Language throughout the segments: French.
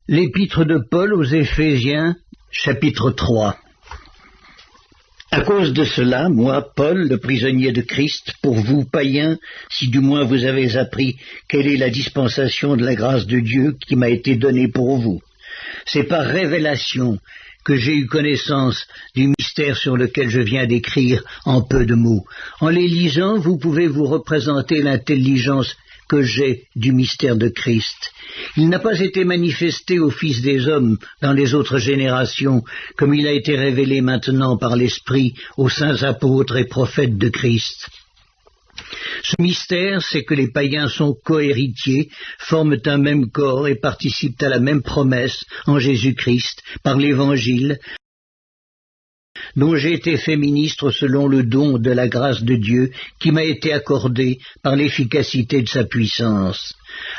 L'épître de Paul aux Éphésiens, chapitre 3. À cause de cela, moi, Paul, le prisonnier de Christ, pour vous, païens, si du moins vous avez appris quelle est la dispensation de la grâce de Dieu qui m'a été donnée pour vous. C'est par révélation que j'ai eu connaissance du mystère sur lequel je viens d'écrire en peu de mots. En les lisant, vous pouvez vous représenter l'intelligence que j'ai du mystère de Christ. Il n'a pas été manifesté aux fils des hommes dans les autres générations, comme il a été révélé maintenant par l'Esprit aux saints apôtres et prophètes de Christ. Ce mystère, c'est que les païens sont cohéritiers, forment un même corps et participent à la même promesse en Jésus-Christ par l'Évangile, dont j'ai été fait ministre selon le don de la grâce de Dieu qui m'a été accordé par l'efficacité de sa puissance.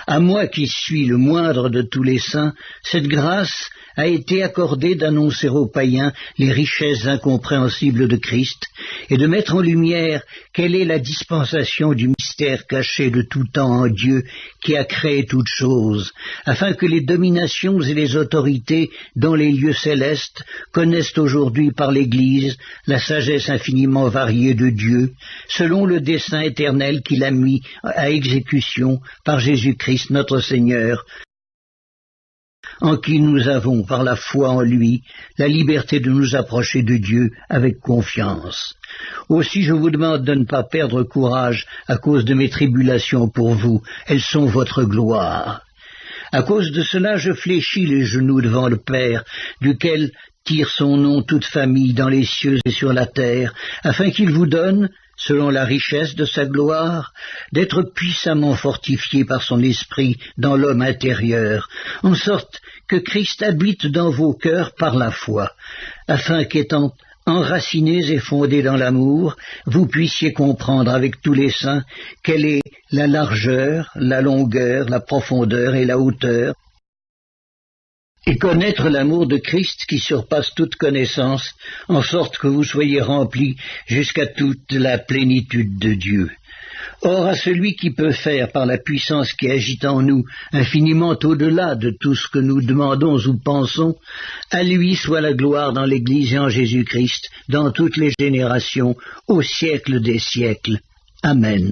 À moi qui suis le moindre de tous les saints, cette grâce a été accordée d'annoncer aux païens les richesses incompréhensibles de Christ et de mettre en lumière quelle est la dispensation du mystère caché de tout temps en Dieu qui a créé toutes choses, afin que les dominations et les autorités dans les lieux célestes connaissent aujourd'hui par l'Église la sagesse infiniment variée de Dieu, selon le dessein éternel qu'il a mis à exécution par Jésus-Christ notre Seigneur, en qui nous avons, par la foi en lui, la liberté de nous approcher de Dieu avec confiance. Aussi je vous demande de ne pas perdre courage à cause de mes tribulations pour vous, elles sont votre gloire. À cause de cela je fléchis les genoux devant le Père, duquel tire son nom toute famille dans les cieux et sur la terre, afin qu'il vous donne, selon la richesse de sa gloire, d'être puissamment fortifié par son esprit dans l'homme intérieur, en sorte que Christ habite dans vos cœurs par la foi, afin qu'étant enracinés et fondés dans l'amour, vous puissiez comprendre avec tous les saints quelle est la largeur, la longueur, la profondeur et la hauteur, et connaître l'amour de Christ qui surpasse toute connaissance, en sorte que vous soyez remplis jusqu'à toute la plénitude de Dieu. Or, à celui qui peut faire, par la puissance qui agit en nous, infiniment au-delà de tout ce que nous demandons ou pensons, à lui soit la gloire dans l'Église et en Jésus-Christ, dans toutes les générations, au siècle des siècles. Amen.